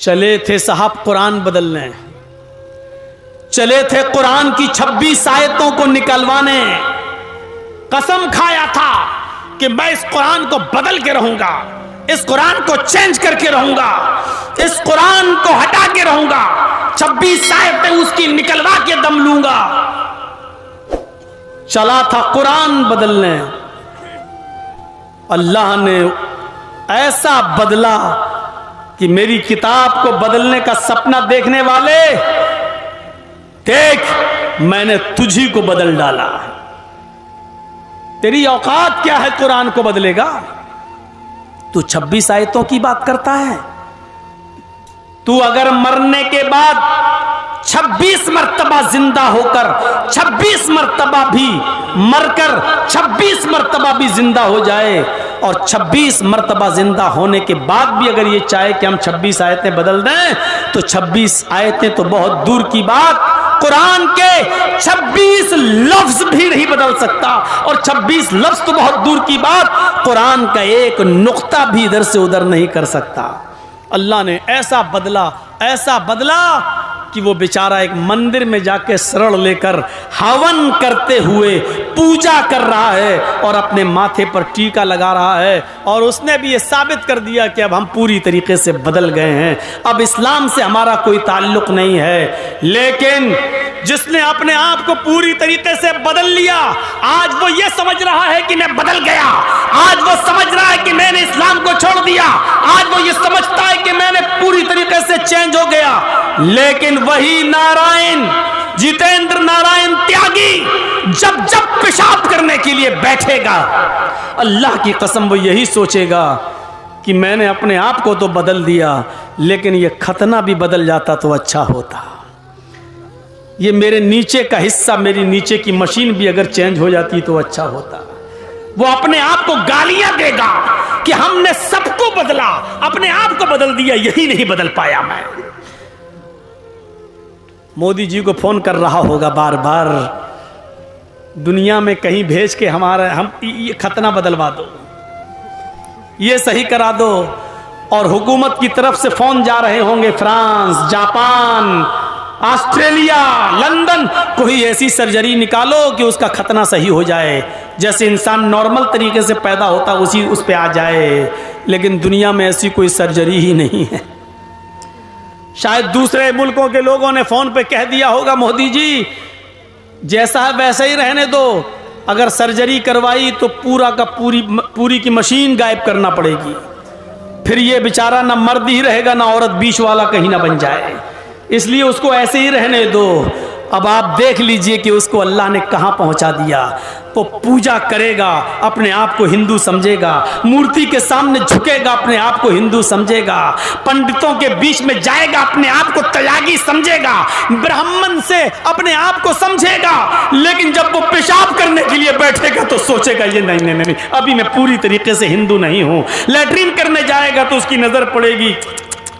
चले थे साहब कुरान बदलने, चले थे कुरान की 26 आयतों को निकलवाने। कसम खाया था कि मैं इस कुरान को बदल के रहूंगा, इस कुरान को चेंज करके रहूंगा, इस कुरान को हटा के रहूंगा, 26 आयतें उसकी निकलवा के दम लूंगा। चला था कुरान बदलने, अल्लाह ने ऐसा बदला कि मेरी किताब को बदलने का सपना देखने वाले, देख मैंने तुझी को बदल डाला। तेरी औकात क्या है कुरान को बदलेगा? तू 26 आयतों की बात करता है। तू अगर मरने के बाद 26 मर्तबा जिंदा होकर, 26 मर्तबा भी मरकर 26 मर्तबा भी जिंदा हो जाए और 26 मर्तबा जिंदा होने के बाद भी अगर ये चाहे कि हम 26 आयतें बदल दें, तो 26 आयतें तो बहुत दूर की बात, कुरान के 26 लफ्ज भी नहीं बदल सकता। और 26 लफ्ज तो बहुत दूर की बात, कुरान का एक नुक्ता भी इधर से उधर नहीं कर सकता। अल्लाह ने ऐसा बदला कि वो बेचारा एक मंदिर में जाके शरण लेकर हवन करते हुए पूजा कर रहा है और अपने माथे पर टीका लगा रहा है। और उसने भी ये साबित कर दिया कि अब हम पूरी तरीके से बदल गए हैं, अब इस्लाम से हमारा कोई ताल्लुक नहीं है। लेकिन जिसने अपने आप को पूरी तरीके से बदल लिया, आज वो ये समझ रहा है कि मैं बदल गया, आज वो समझ रहा है कि मैंने इस्लाम को छोड़ दिया, आज वो ये समझता है कि मैंने पूरी तरीके से चेंज हो गया। लेकिन वही नारायण, जितेंद्र नारायण त्यागी जब जब पेशाब करने के लिए बैठेगा, अल्लाह की कसम वो यही सोचेगा कि मैंने अपने आप को तो बदल दिया, लेकिन ये खतना भी बदल जाता तो अच्छा होता। ये मेरे नीचे का हिस्सा, मेरी नीचे की मशीन भी अगर चेंज हो जाती तो अच्छा होता। वो अपने आप को गालियां देगा कि हमने सबको बदला, अपने आप को बदल दिया, यही नहीं बदल पाया मैं। मोदी जी को फोन कर रहा होगा बार बार, दुनिया में कहीं भेज के हम ये खतना बदलवा दो, ये सही करा दो। और हुकूमत की तरफ से फोन जा रहे होंगे फ्रांस, जापान, ऑस्ट्रेलिया, लंदन, कोई ऐसी सर्जरी निकालो कि उसका खतना सही हो जाए, जैसे इंसान नॉर्मल तरीके से पैदा होता उसी उस पे आ जाए। लेकिन दुनिया में ऐसी कोई सर्जरी ही नहीं है। शायद दूसरे मुल्कों के लोगों ने फोन पे कह दिया होगा, मोदी जी जैसा है वैसा ही रहने दो, अगर सर्जरी करवाई तो पूरी की मशीन गायब करना पड़ेगी, फिर ये बेचारा ना मर्द ही रहेगा ना औरत, बीच वाला कहीं ना बन जाए, इसलिए उसको ऐसे ही रहने दो। अब आप देख लीजिए कि उसको अल्लाह ने कहां पहुंचा दिया। वो पूजा करेगा, अपने आप को हिंदू समझेगा, मूर्ति के सामने झुकेगा, अपने आप को हिंदू समझेगा, पंडितों के बीच में जाएगा, अपने आप को त्यागी समझेगा, ब्राह्मण से अपने आप को समझेगा। लेकिन जब वो पेशाब करने के लिए बैठेगा तो सोचेगा ये नहीं, अभी मैं पूरी तरीके से हिंदू नहीं हूं। लैट्रिन करने जाएगा तो उसकी नजर पड़ेगी,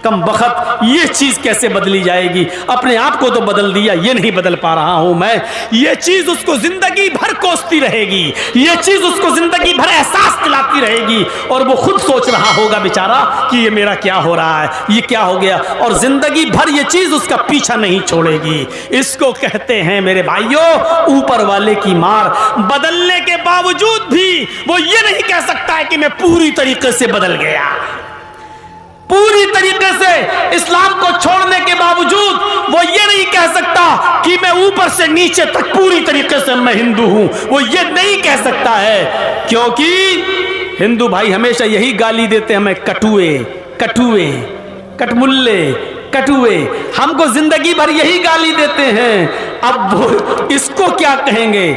कम बखत ये चीज कैसे बदली जाएगी, अपने आप को तो बदल दिया, ये नहीं बदल पा रहा हूं मैं। ये चीज उसको जिंदगी भर कोसती रहेगी, ये चीज उसको जिंदगी भर एहसास दिलाती रहेगी, और वो खुद सोच रहा होगा बेचारा कि ये मेरा क्या हो रहा है, ये क्या हो गया, और जिंदगी भर ये चीज उसका पीछा नहीं छोड़ेगी। इसको कहते हैं मेरे भाइयों ऊपर वाले की मार। बदलने के बावजूद भी वो ये नहीं कह सकता है कि मैं पूरी तरीके से बदल गया। पूरी तरीके से इस्लाम को छोड़ने के बावजूद वो ये नहीं कह सकता कि मैं ऊपर से नीचे तक पूरी तरीके से मैं हिंदू हूं, वो ये नहीं कह सकता है, क्योंकि हिंदू भाई हमेशा यही गाली देते हैं, हमें कटुए, कटमुल्ले, कटुए, हमको जिंदगी भर यही गाली देते हैं। अब वो इसको क्या कहेंगे?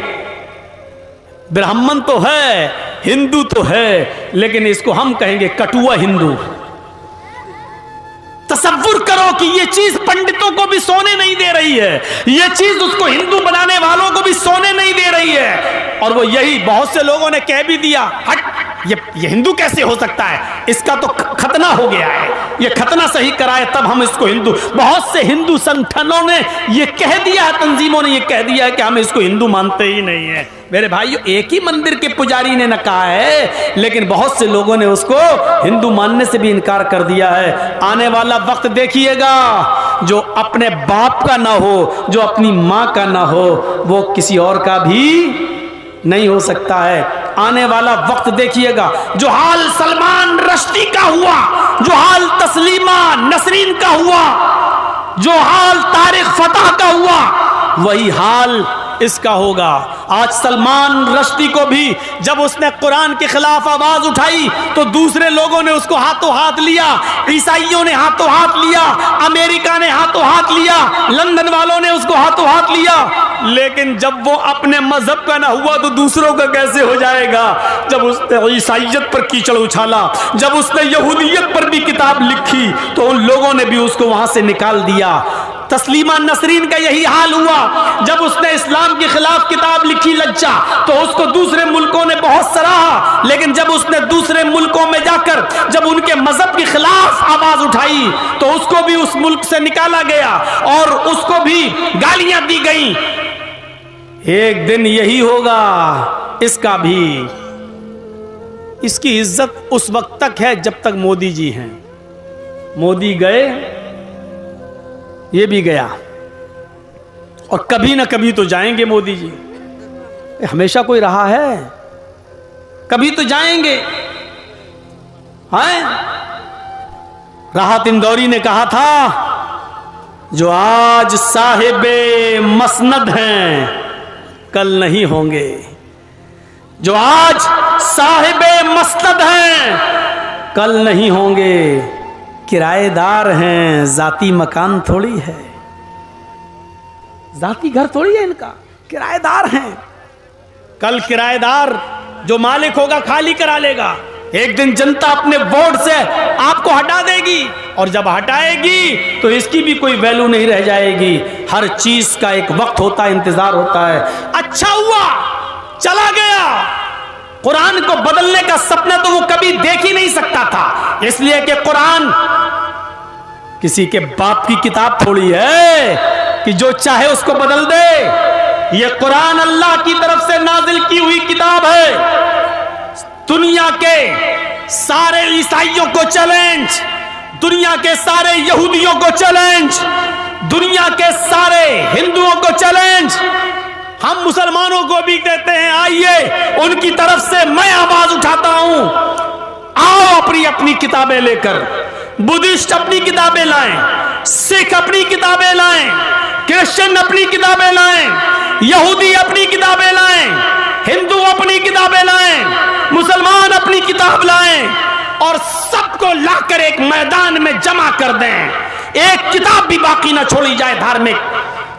ब्राह्मण तो है, हिंदू तो है, लेकिन इसको हम कहेंगे कटुआ हिंदू। तसव्वुर करो कि ये चीज पंडितों को भी सोने नहीं दे रही है, ये चीज उसको हिंदू बनाने वालों को भी सोने नहीं दे रही है। और वो यही बहुत से लोगों ने कह भी दिया, हट ये हिंदू कैसे हो सकता है, इसका तो खतना हो गया है, ये खतना सही कराए तब हम इसको हिंदू। बहुत से हिंदू संगठनों ने ये कह दिया है, तंजीमों ने ये कह दिया है कि हम इसको हिंदू मानते ही नहीं है। मेरे भाइयों, एक ही मंदिर के पुजारी ने न कहा है, लेकिन बहुत से लोगों ने उसको हिंदू मानने से भी इनकार कर दिया है। आने वाला वक्त देखिएगा, जो अपने बाप का ना हो, जो अपनी माँ का ना हो, वो किसी और का भी नहीं हो सकता है। आने वाला वक्त देखिएगा, जो हाल सलमान रश्दी का हुआ, जो हाल तस्लीमा नसरीन का हुआ, जो हाल तारिक फतह का हुआ, वही हाल इसका होगा। आज सलमान रश्दी को भी जब उसने कुरान के खिलाफ आवाज उठाई तो दूसरे लोगों ने उसको हाथों हाथ लिया, ईसाइयों ने हाथों हाथ लिया, अमेरिका ने हाथों हाथ लिया, लंदन वालों ने उसको हाथों हाथ लिया। लेकिन जब वो अपने मजहब का ना हुआ तो दूसरों का कैसे हो जाएगा। जब उसने ईसाइयत पर कीचड़ उछाला, जब उसने यहूदियत पर भी किताब लिखी तो उन लोगों ने भी उसको वहां से निकाल दिया। तस्लीमा नसरीन का यही हाल हुआ, जब उसने इस्लाम के खिलाफ किताब लिखी लज्जा, तो उसको दूसरे मुल्कों ने बहुत सराहा, लेकिन जब उसने दूसरे मुल्कों में जाकर जब उनके मजहब के खिलाफ आवाज उठाई तो उसको भी उस मुल्क से निकाला गया और उसको भी गालियां दी गई। एक दिन यही होगा इसका भी। इसकी इज्जत उस वक्त तक है जब तक मोदी जी हैं। मोदी गए, ये भी गया, और कभी ना कभी तो जाएंगे मोदी जी। हमेशा कोई रहा है, कभी तो जाएंगे। हैं? राहत इंदौरी ने कहा था, जो आज साहिबे मसनद हैं कल नहीं होंगे। जो आज साहिबे मसनद हैं कल नहीं होंगे। किराएदार हैं, जाती मकान थोड़ी है, जाती घर थोड़ी है इनका, किराएदार हैं। कल किराएदार जो मालिक होगा खाली करा लेगा। एक दिन जनता अपने वोट से आपको हटा देगी, और जब हटाएगी तो इसकी भी कोई वैल्यू नहीं रह जाएगी। हर चीज का एक वक्त होता है, इंतजार होता है। अच्छा हुआ चला गया। कुरान को बदलने का सपना तो वो कभी देख ही नहीं सकता था, इसलिए कि कुरान किसी के बाप की किताब थोड़ी है कि जो चाहे उसको बदल दे। ये कुरान अल्लाह की तरफ से नाजिल की हुई किताब है। दुनिया के सारे ईसाइयों को चैलेंज, दुनिया के सारे यहूदियों को चैलेंज, दुनिया के सारे हिंदुओं को चैलेंज। हम मुसलमानों को भी कहते हैं, आइए उनकी तरफ से मैं आवाज उठाता हूं, आओ अपनी अपनी किताबें लेकर। बुद्धिस्ट अपनी किताबें लाएं, सिख अपनी किताबें लाएं, क्रिश्चियन अपनी किताबें लाएं, यहूदी अपनी किताबें लाएं, हिंदू अपनी किताबें लाएं, मुसलमान अपनी किताब लाएं, और सबको लाकर एक मैदान में जमा कर दें। एक किताब भी बाकी ना छोड़ी जाए धार्मिक,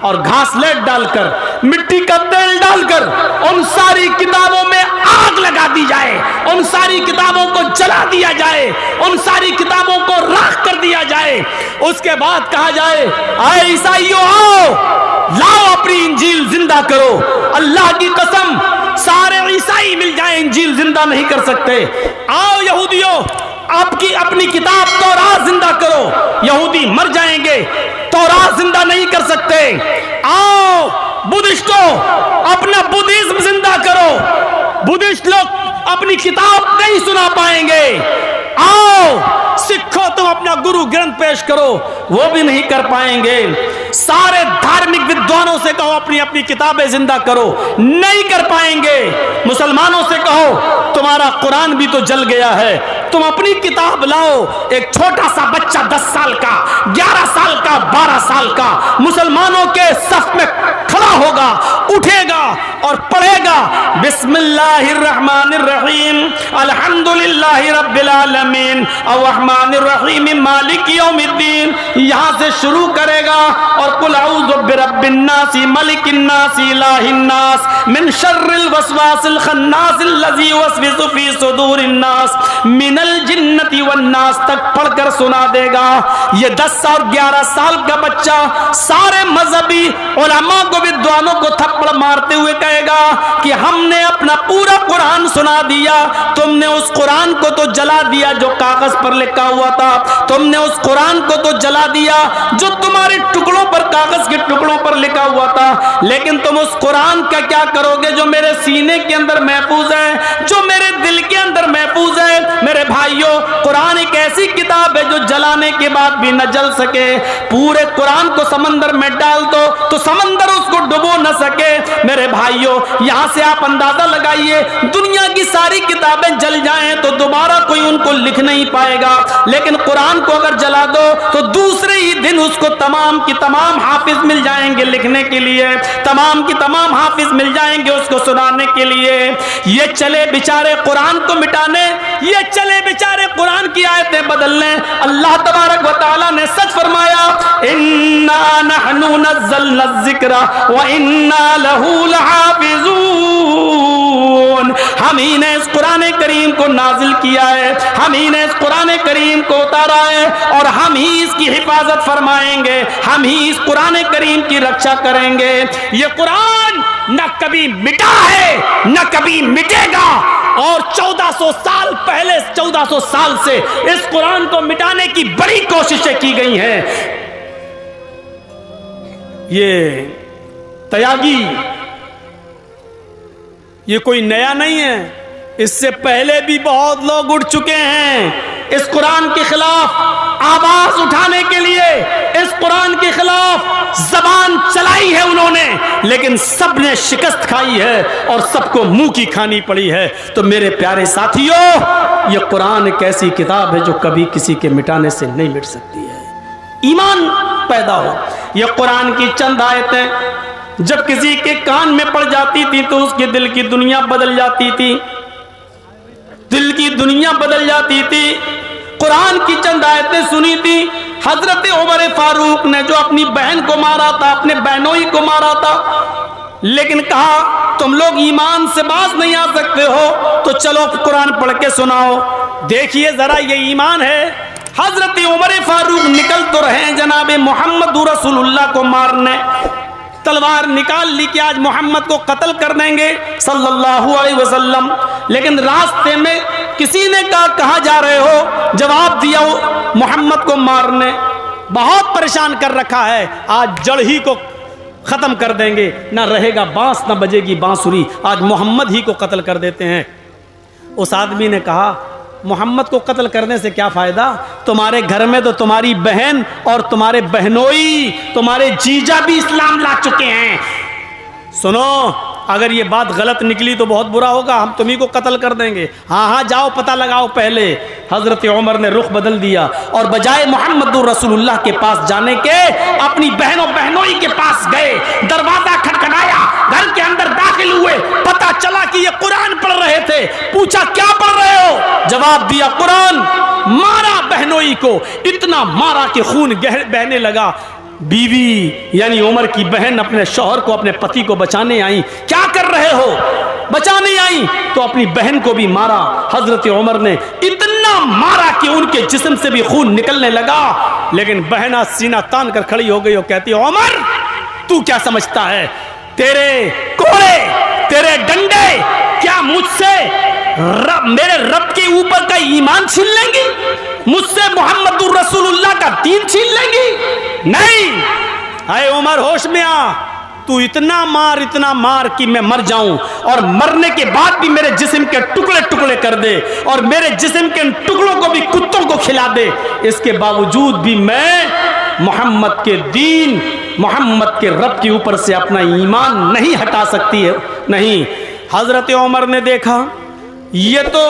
और घासलेट डालकर, मिट्टी का तेल डालकर उन सारी किताबों में आग लगा दी जाए, उन सारी किताबों को जला दिया जाए, उन सारी किताबों को राख कर दिया जाए। उसके बाद कहा जाए, आए ईसाइयों आओ, लाओ अपनी इंजील जिंदा करो। अल्लाह की कसम, सारे ईसाई मिल जाए इंजील जिंदा नहीं कर सकते। आओ यहूदियों, आपकी अपनी किताब तौरात जिंदा करो। यहूदी मर जाएंगे, तौरात जिंदा नहीं कर सकते। आओ बुद्धिस्टों, अपना बुद्धिज्म जिंदा करो। बुद्धिस्ट लोग अपनी किताब नहीं सुना पाएंगे। आओ सिखो, तुम अपना गुरु ग्रंथ पेश करो, वो भी नहीं कर पाएंगे। सारे धार्मिक विद्वानों से कहो अपनी अपनी किताबें जिंदा करो, नहीं कर पाएंगे। मुसलमानों से कहो तुम्हारा कुरान भी तो जल गया है, तुम अपनी किताब लाओ। एक छोटा सा बच्चा 10 साल का, 11 साल का, 12 साल का मुसलमानों के सफ में खड़ा होगा, उठेगा और पढ़ेगा, बिस्मिल्लाहिर्रहमानिर्रहीम, अल्हम्दुलिल्लाहि रब्बिल आलमीन, अर्रहमानिर्रहीम, मालिक यौमिद्दीन। यहां से शुरू करेगा और कुल औज़ु बिरब्बिन नासी मलिकिन नासी इलाहिन नास मिन शर्रिल वसवासिल खन्नासिल लज़ी युवस्विसु फी सुदूरिन नास मिनल जिन्नति वन नास तक पढ़कर सुना देगा। ये 10 और 11 साल का बच्चा सारे मजहबी उलमा को, विद्वानों को थप्पड़ मारते हुए कहेगा कि हमने अपना पूरा कुरान सुना दिया, तुमने उस कुरान को तो जला दिया जो कागज पर लिखा हुआ था, तुमने उस कुरान को तो जला दिया जो तुम्हारे टुकड़ों पर, कागज के टुकड़ों पर लिखा हुआ था, लेकिन तुम उस कुरान का क्या करोगे जो मेरे सीने के अंदर महफूज है, जो मेरे दिल के अंदर महफूज है। मेरे भाइयों, कुरान एक ऐसी किताब है जो जलाने के बाद भी न जल सके। पूरे कुरान को समंदर में डाल दो तो समंदर उसको डुबो न सके। मेरे भाइयों, यहां से आप अंदाजा लगाइए, दुनिया की सारी किताबें जल जाएं तो दोबारा कोई उनको लिख नहीं पाएगा, लेकिन कुरान को अगर जला दो तो दूसरे ही दिन उसको तमाम की तमाम हाफिज मिल जाएंगे लिखने के लिए, तमाम की तमाम हाफिज मिल जाएंगे उसको सुनाने के लिए। ये चले बेचारे कुरान को मिटाने, ये चले बेचारे कुरान की आयतें बदलने। अल्लाह तबारक व तआला ने सच फरमाया, इन्ना नहनु नज़्ज़लना ज़िक्रा व इन्ना लहू लहाफ़िज़ून। हम ही ने इस कुरान करीम को नाजिल किया है, हम ही ने इस कुरान करीम को उतारा है और हम ही इसकी हिफाजत फरमाएंगे, हम ही इस कुरान करीम की रक्षा करेंगे। ये कुरान न कभी मिटा है न कभी मिटेगा, और 1400 साल पहले, 1400 साल से इस कुरान को मिटाने की बड़ी कोशिशें की गई हैं। ये तयागी, ये कोई नया नहीं है, इससे पहले भी बहुत लोग उठ चुके हैं इस कुरान के खिलाफ आवाज उठाने के लिए, इस कुरान के खिलाफ जबान चलाई है उन्होंने, लेकिन सबने शिकस्त खाई है और सबको मुंह की खानी पड़ी है। तो मेरे प्यारे साथियों, ये कुरान एक ऐसी किताब है जो कभी किसी के मिटाने से नहीं मिट सकती है। ईमान पैदा हो। ये कुरान की चंद आयतें जब किसी के कान में पड़ जाती थी तो उसके दिल की दुनिया बदल जाती थी, दिल की दुनिया बदल जाती थी। कुरान की चंद आयतें सुनी थी हजरत उमर फारूक ने, जो अपनी बहन को मारा था, अपने बहनोई को मारा था, लेकिन कहा तुम लोग ईमान से बाज नहीं आ सकते हो तो चलो कुरान पढ़ के सुनाओ, देखिए जरा ये ईमान है। हजरत उमर फारूक निकल तो रहे जनाब मोहम्मद रसूलुल्लाह को मारने, तलवार निकाल ली कि आज मोहम्मद को कत्ल कर देंगे सल्लल्लाहु अलैहि वसल्लम, लेकिन रास्ते में किसी ने कहा कहाँ जा रहे हो, जवाब दिया मोहम्मद को मारने। बहुत परेशान कर रखा है, आज जड़ ही को खत्म कर देंगे, ना रहेगा बांस ना बजेगी बांसुरी, आज मोहम्मद ही को कत्ल कर देते हैं। उस आदमी ने कहा मोहम्मद को कत्ल करने से क्या फायदा, तुम्हारे घर में तो तुम्हारी बहन और तुम्हारे बहनोई, तुम्हारे जीजा भी इस्लाम ला चुके हैं। सुनो, अगर ये बात गलत निकली तो बहुत बुरा होगा, हम तुम्ही को कत्ल कर देंगे। हाँ हाँ जाओ पता लगाओ पहले। हजरत उमर ने रुख बदल दिया और बजाय मोहम्मद रसूलुल्लाह के पास जाने के अपनी बहनों बहनोई के पास गए, दरवाजा खटखटाया, घर के अंदर दाखिल हुए, पता चला कि ये कुरान पढ़ रहे थे। पूछा क्या पढ़ रहे हो, जवाब दिया कुरान। मारा बहनोई को, इतना मारा कि खून बहने लगा। बीवी यानी उमर की बहन अपने शौहर को, अपने पति को बचाने आई। क्या कर रहे हो, बचाने आई तो अपनी बहन को भी मारा। हजरत उमर ने इतना मारा कि उनके जिस्म से भी खून निकलने लगा, लेकिन बहना सीना तान कर खड़ी हो गई और कहती है उमर तू क्या समझता है, तेरे कोड़े, तेरे डंडे क्या मुझसे मेरे रब के ऊपर का ईमान छीन लेंगी, मुझसे मोहम्मद रसूलुल्लाह का दीन छीन लेंगी? नहीं। अरे उमर होश में आ, तू इतना मार कि मैं मर जाऊं, और मरने के बाद भी मेरे जिस्म के टुकड़े टुकड़े कर दे और मेरे जिस्म के टुकड़ों को भी कुत्तों को खिला दे, इसके बावजूद भी मैं मोहम्मद के दीन, मोहम्मद के रब के ऊपर से अपना ईमान नहीं हटा सकती है। नहीं। हजरत उमर ने देखा ये तो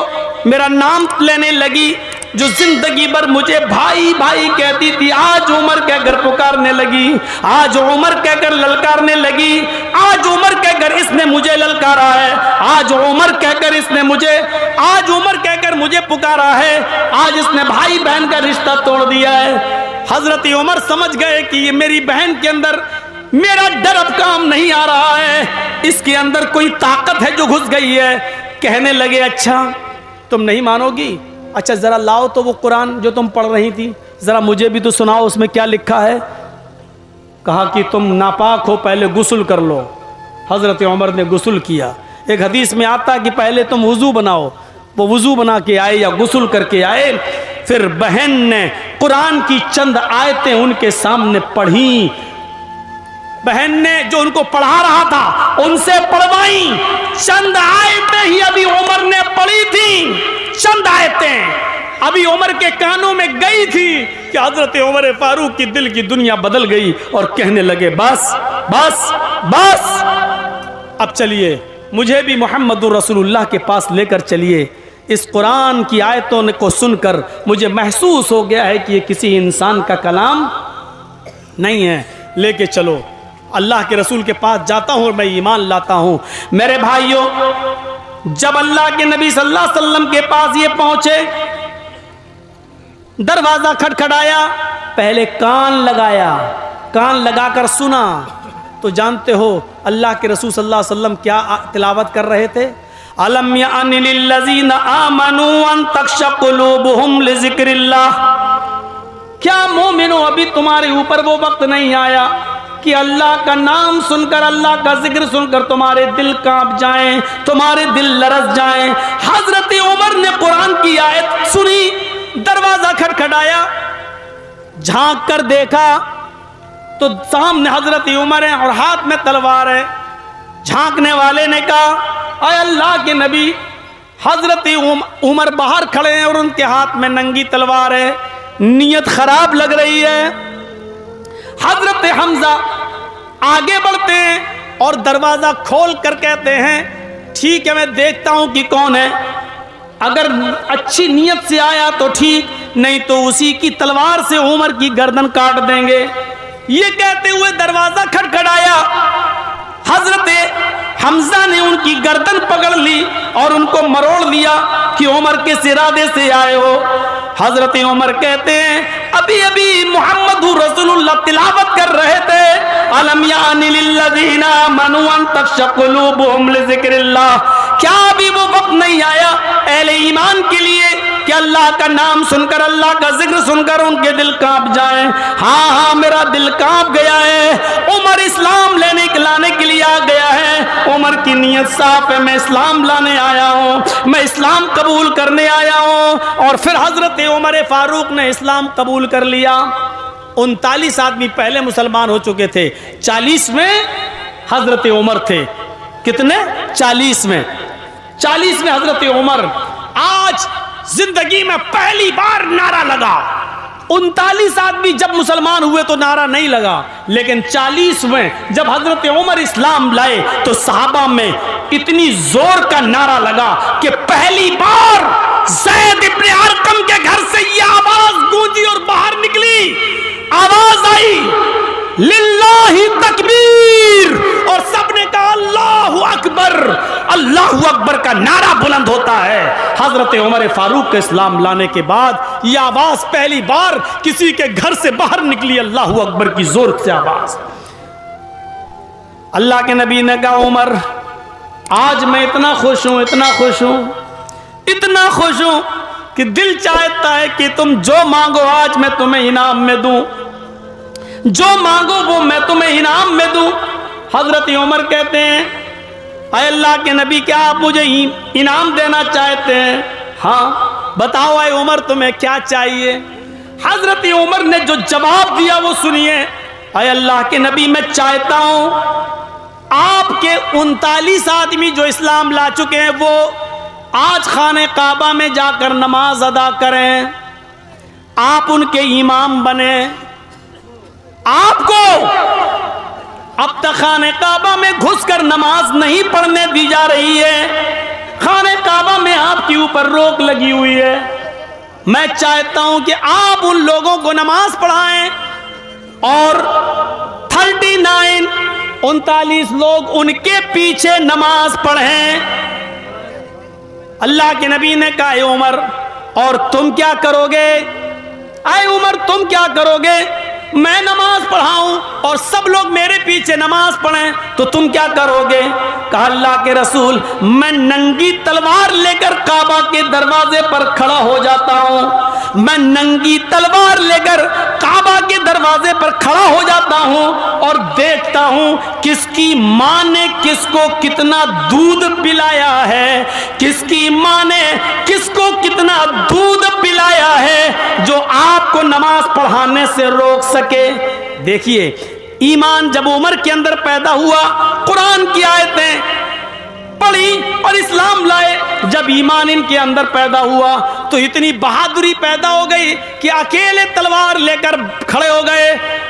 मेरा नाम लेने लगी, जो जिंदगी भर मुझे भाई भाई कहती थी, आज उमर कहकर पुकारने लगी, आज उमर कहकर ललकारने लगी, आज उमर कहकर इसने मुझे ललकारा है, आज उमर कहकर इसने मुझे, आज उमर कहकर मुझे पुकारा है, आज इसने भाई बहन का रिश्ता तोड़ दिया है। हजरत उमर समझ गए कि ये मेरी बहन के अंदर मेरा डर अब काम नहीं आ रहा है, इसके अंदर कोई ताकत है जो घुस गई है। कहने लगे अच्छा तुम नहीं मानोगी, अच्छा जरा लाओ तो वो कुरान जो तुम पढ़ रही थी जरा मुझे भी तो सुनाओ, उसमें क्या लिखा है। कहा कि तुम नापाक हो, पहले गुस्ल कर लो। हजरत उमर ने गुस्ल किया। एक हदीस में आता कि पहले तुम वुजू बनाओ, वो वुजू बना के आए या गुस्ल करके आए। फिर बहन ने कुरान की चंद आयतें उनके सामने पढ़ी। बहन ने जो उनको पढ़ा रहा था उनसे पढ़वाई। चंद आयतें ही अभी उमर ने पढ़ी थी, चंद आयतें अभी उमर के कानों में गई थी कि हजरत उमर फारूक की दिल की दुनिया बदल गई और कहने लगे बस बस बस, अब चलिए मुझे भी मोहम्मदुर रसूलुल्लाह के पास लेकर चलिए। इस कुरान की आयतों को सुनकर मुझे महसूस हो गया है कि ये किसी इंसान का कलाम नहीं है, लेके चलो। अल्लाह के रसूल के पास जाता हूँ और मैं ईमान लाता हूँ। मेरे भाइयों, जब अल्लाह के नबी सल्लल्लाहु अलैहि वसल्लम के पास ये पहुंचे, दरवाजा खटखटाया, पहले कान लगाया, कान लगाकर सुना तो जानते हो अल्लाह के रसूल सल्लल्लाहु अलैहि वसल्लम क्या तिलावत कर रहे थे। अलम यानि लिल्लज़ीना आमनू अन तख्शअ कुलूबुहुम लिज़िक्रिल्लाह, क्या मोमिनो अभी तुम्हारे ऊपर वो वक्त नहीं आया कि अल्लाह का नाम सुनकर, अल्लाह का जिक्र सुनकर तुम्हारे दिल कांप जाएं, तुम्हारे दिल लरस जाएं। हजरत उमर ने कुरान की आयत सुनी, दरवाजा खटखटाया, झांक कर देखा तो सामने हजरत उमर है और हाथ में तलवार है। झांकने वाले ने कहा अय अल्लाह के नबी, हजरत उमर बाहर खड़े हैं और उनके हाथ में नंगी तलवार है, नीयत खराब लग रही है। हजरत हमजा आगे बढ़ते हैं और दरवाजा खोल कर कहते हैं ठीक है मैं देखता हूं कि कौन है, अगर अच्छी नीयत से आया तो ठीक, नहीं तो उसी की तलवार से उमर की गर्दन काट देंगे। ये कहते हुए दरवाजा खटखटाया, हजरत हमजा ने उनकी गर्दन पकड़ ली और उनको मरोड़ लिया कि उमर किस इरादे से आए हो। हजरत उमर कहते हैं अभी अभी मोहम्मद रसूलुल्लाह तिलावत कर रहे थे, अलम यानि लिल्लज़ीना आमनू अन तख्शअ कुलूबुहुम लिज़िक्रिल्लाह, क्या अभी वो वक्त नहीं आया अहले ईमान के लिए कि अल्लाह का नाम सुनकर, अल्लाह का जिक्र सुनकर उनके दिल कांप जाए। हाँ हाँ मेरा दिल कांप गया है, उमर इस्लाम लाने के लिए आ गया है, उमर की नीयत साफ है, मैं इस्लाम लाने आया हूँ, मैं इस्लाम कबूल करने आया हूँ। और फिर हजरत उमर फारूक ने इस्लाम कबूल कर लिया। 39 आदमी पहले मुसलमान हो चुके थे, 40 में हजरत उमर थे। कितने? 40 में हजरत उमर। आज जिंदगी में पहली बार नारा लगा। 39 आदमी जब मुसलमान हुए तो नारा नहीं लगा, लेकिन 40 में जब हजरत उमर इस्लाम लाए तो सहाबा में इतनी जोर का नारा लगा कि पहली बार ज़ैद इब्न अरकम के घर से ये आवाज गूंजी और बाहर निकली, आवाज आई लिल्लाहि तकबीर, और सबने कहा अल्लाहु अकबर। अल्लाहु अकबर का नारा बुलंद होता है। हजरत उमर फारूक के इस्लाम लाने के बाद यह आवाज पहली बार किसी के घर से बाहर निकली, अल्लाहु अकबर की जोर से आवाज। अल्लाह के नबी ने कहा उमर आज मैं इतना खुश हूं, इतना खुश हूं, इतना खुश हूं कि दिल चाहता है कि तुम जो मांगो आज मैं तुम्हें इनाम में दूं, जो मांगो वो मैं तुम्हें इनाम में दूं। हजरत उमर कहते हैं अय अल्लाह के नबी क्या आप मुझे इनाम देना चाहते हैं? हाँ बताओ अय उमर तुम्हें क्या चाहिए? हजरत उमर ने जो जवाब दिया वो सुनिए। अय अल्लाह के नबी मैं चाहता हूं आपके 39 आदमी जो इस्लाम ला चुके हैं वो आज खाने काबा में जाकर नमाज अदा करें, आप उनके इमाम बने। आपको अब तक खाने काबा में घुसकर नमाज नहीं पढ़ने दी जा रही है, खाने काबा में आपके ऊपर रोक लगी हुई है। मैं चाहता हूं कि आप उन लोगों को नमाज पढ़ाएं और 39 लोग उनके पीछे नमाज पढ़ें। अल्लाह के नबी ने कहा उमर और तुम क्या करोगे? आए उमर तुम क्या करोगे? मैं नमाज पढ़ाऊं और सब लोग मेरे पीछे नमाज पढ़ें तो तुम क्या करोगे? कहा अल्लाह के रसूल, मैं नंगी तलवार लेकर काबा के दरवाजे पर खड़ा हो जाता हूं। मैं नंगी तलवार लेकर काबा के दरवाजे पर खड़ा हो जाता हूं और देखता हूं किसकी मां ने किसको कितना दूध पिलाया है, किसकी मां ने किसको कितना दूध पिलाया है जो आपको नमाज पढ़ाने से रोक सके। देखिए, ईमान जब उमर के अंदर पैदा हुआ, कुरान की आयतें पढ़ी और इस्लाम लाए। जब ईमान इनके अंदर पैदा हुआ तो इतनी बहादुरी पैदा हो गई कि अकेले तलवार लेकर खड़े हो गए।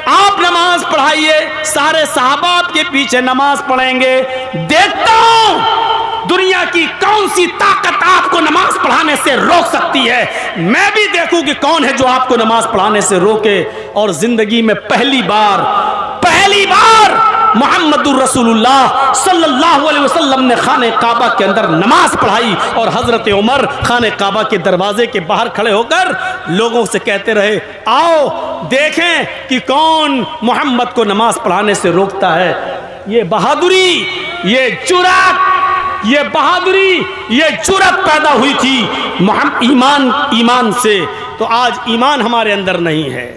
आप नमाज पढ़ाइए, सारे सहाबा आपके पीछे नमाज पढ़ेंगे। देखता हूं दुनिया की कौन सी ताकत आपको नमाज पढ़ाने से रोक सकती है। मैं भी देखूं कि कौन है जो आपको नमाज पढ़ाने से रोके। और जिंदगी में पहली बार मुहम्मदुर रसूलुल्लाह सल्लल्लाहु अलैहि वसल्लम ने खाने काबा के अंदर नमाज पढ़ाई और हजरत उमर खाने काबा के दरवाजे के बाहर खड़े होकर लोगों से कहते रहे, आओ देखें कि कौन मोहम्मद को नमाज पढ़ाने से रोकता है। ये बहादुरी, ये जुर्रत, ये बहादुरी, ये जुर्रत पैदा हुई थी ईमान से। तो आज ईमान हमारे अंदर नहीं है,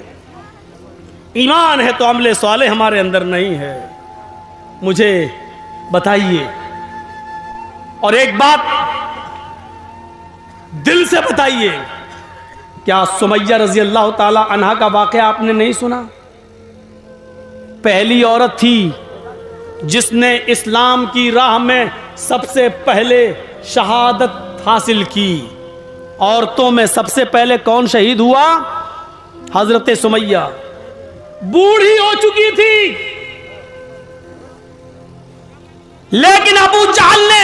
ईमान है तो अमले साले हमारे अंदर नहीं है। मुझे बताइए, और एक बात दिल से बताइए, क्या सुमैया रजी अल्लाह ताला अन्हा का वाक़या आपने नहीं सुना? पहली औरत थी जिसने इस्लाम की राह में सबसे पहले शहादत हासिल की। औरतों में सबसे पहले कौन शहीद हुआ? हजरत सुमैया। बूढ़ी हो चुकी थी, लेकिन अबू जहल ने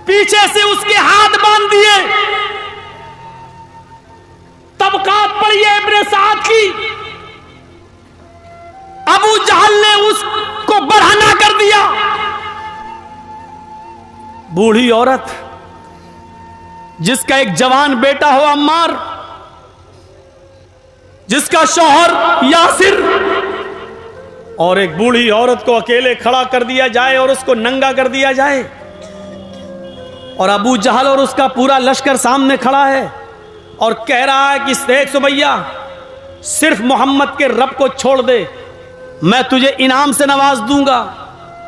पीछे से उसके हाथ बांध दिए। तबकात पढ़िए इब्ने साद की। अबू जहल ने उसको बढ़ाना कर दिया। बूढ़ी औरत जिसका एक जवान बेटा हो अम्मार, जिसका शौहर यासिर, और एक बूढ़ी औरत को अकेले खड़ा कर दिया जाए और उसको नंगा कर दिया जाए। और अबू जहल और उसका पूरा लश्कर सामने खड़ा है और कह रहा है कि देख सुमैया, सिर्फ मोहम्मद के रब को छोड़ दे, मैं तुझे इनाम से नवाज दूंगा।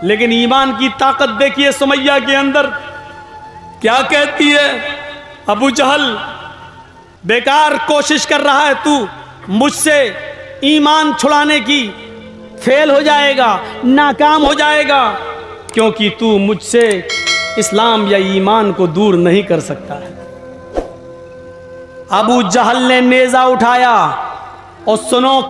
लेकिन ईमान की ताकत देखिए सुमैया के अंदर, क्या कहती है? अबू जहल, बेकार कोशिश कर रहा है तू मुझसे ईमान छुड़ाने की, फेल हो जाएगा, नाकाम हो जाएगा, क्योंकि तू मुझसे इस्लाम या ईमान को दूर नहीं कर सकता है। अबू जहल ने नेजा उठाया और सुनो